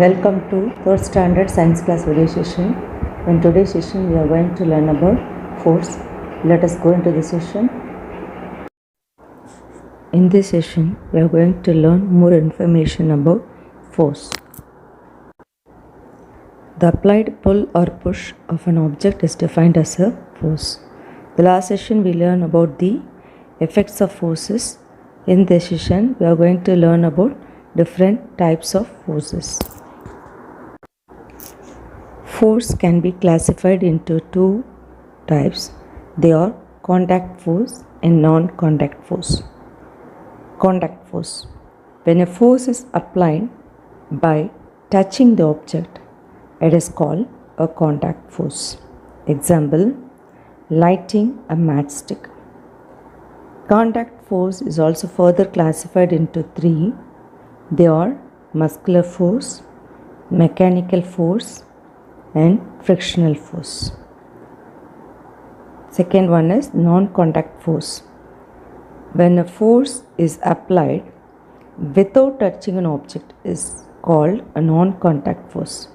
Welcome to 3rd Standard Science Class video session. In today's session, we are going to learn about force. Let us go into the session. In this session, we are going to learn more information about force. The applied pull or push of an object is defined as a force. The last session, we learned about the effects of forces. In this session, we are going to learn about different types of forces. Force can be classified into two types. They are contact force and non-contact force. Contact force. When a force is applied by touching the object, it is called a contact force. Example, lighting a matchstick. Contact force is also further classified into three. They are muscular force, mechanical force, and frictional force. Second one is non-contact force. When a force is applied without touching an object is called a non-contact force.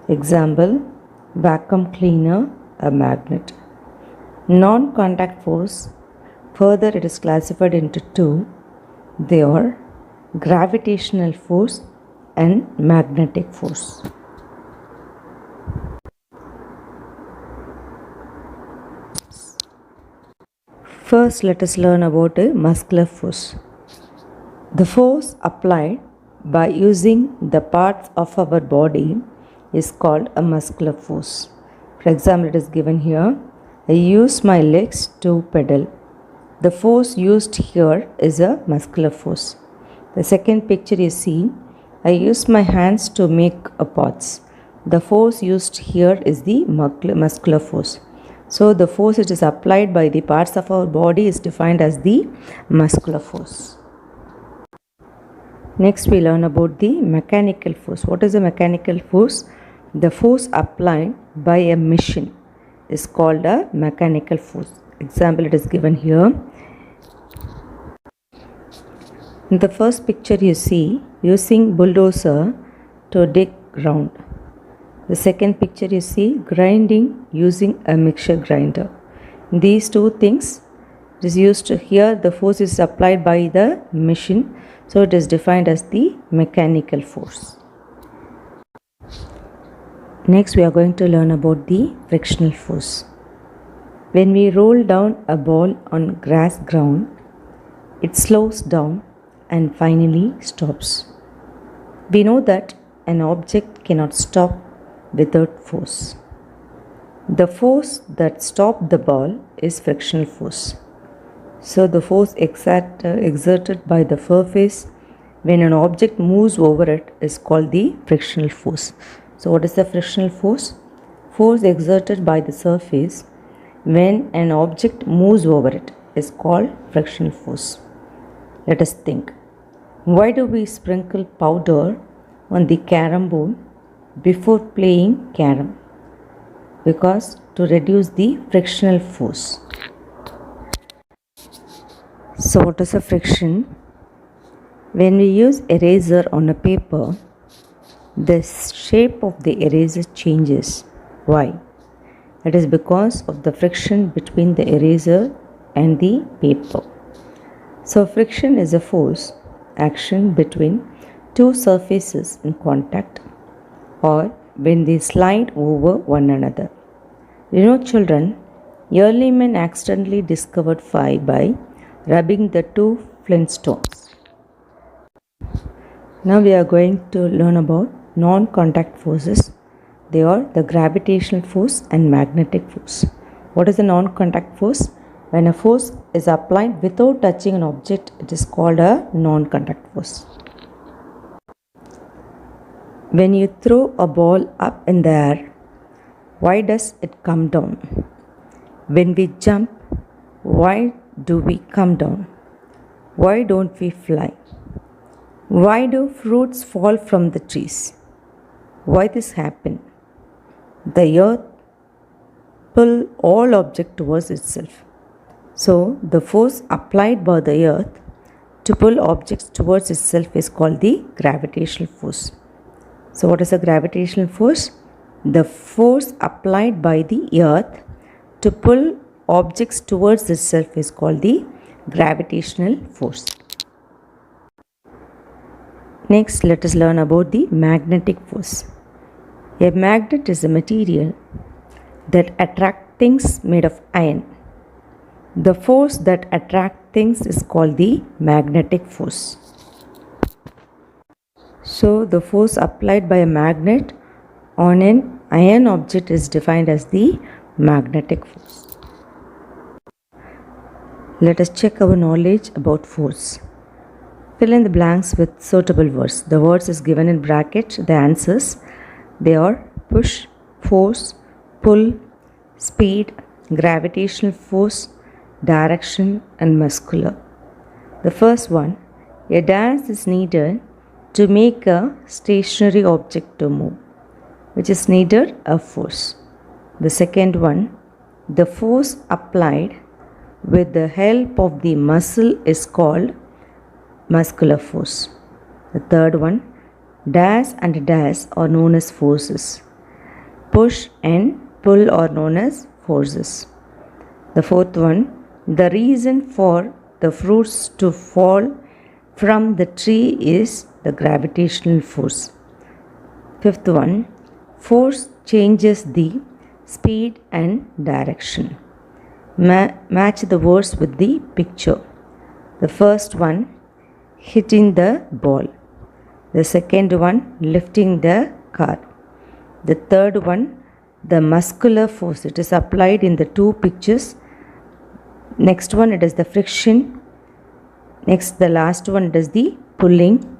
Example, vacuum cleaner, a magnet. Non-contact force, further it is classified into two. They are gravitational force and magnetic force. First, let us learn about a muscular force. The force applied by using the parts of our body is called a muscular force. For example, it is given here. I use my legs to pedal. The force used here is a muscular force. The second picture you see, I use my hands to make pots. The force used here is the muscular force. So the force which is applied by the parts of our body is defined as the muscular force. Next we learn about the mechanical force. What is a mechanical force? The force applied by a machine is called a mechanical force. Example, it is given here. In the first picture you see using bulldozer to dig ground. The second picture you see grinding using a mixture grinder. These two things is used here. The force is applied by the machine, so it is defined as the mechanical force. Next we are going to learn about the frictional force. When we roll down a ball on grass ground, it slows down and finally stops. We know that an object cannot stop without force. The force that stopped the ball is frictional force. So the force exerted by the surface when an object moves over it is called the frictional force. So what is the frictional force? Force exerted by the surface when an object moves over it is called frictional force. Let us think. Why do we sprinkle powder on the carom board before playing carom? Because to reduce the frictional force. So what is a friction? When we use eraser on a paper, the shape of the eraser changes. Why? It is because of the friction between the eraser and the paper. So friction is a force action between two surfaces in contact or when they slide over one another. Children, early men accidentally discovered fire by rubbing the two flint stones. Now we are going to learn about non-contact forces. They are the gravitational force and magnetic force. What is the non-contact force? When a force is applied without touching an object, it is called a non-contact force. When you throw a ball up in the air, why does it come down? When we jump, why do we come down? Why don't we fly? Why do fruits fall from the trees? Why this happen? The earth pulls all objects towards itself. So the force applied by the earth to pull objects towards itself is called the gravitational force. So what is a gravitational force? The force applied by the earth to pull objects towards itself is called the gravitational force. Next, let us learn about the magnetic force. A magnet is a material that attracts things made of iron. The force that attracts things is called the magnetic force. So, the force applied by a magnet on an iron object is defined as the magnetic force. Let us check our knowledge about force. Fill in the blanks with suitable words. The words is given in bracket. The answers, they are push, force, pull, speed, gravitational force, direction and muscular. The first one, a dash is needed to make a stationary object to move, which is needed a force. The second one, the force applied with the help of the muscle is called muscular force. The third one, dash and dash are known as forces. Push and pull are known as forces. The fourth one, the reason for the fruits to fall from the tree is the gravitational force. Fifth one, force changes the speed and direction. Match the words with the picture. The first one, hitting the ball. The second one, lifting the car. The third one, the muscular force. It is applied in the two pictures. Next one, it is the friction. Next, the last one, it is the pulling.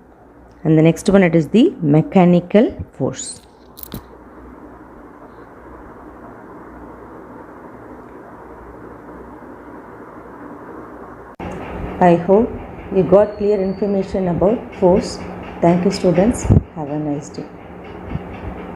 And the next one, it is the mechanical force. I hope you got clear information about force. Thank you, students. Have a nice day.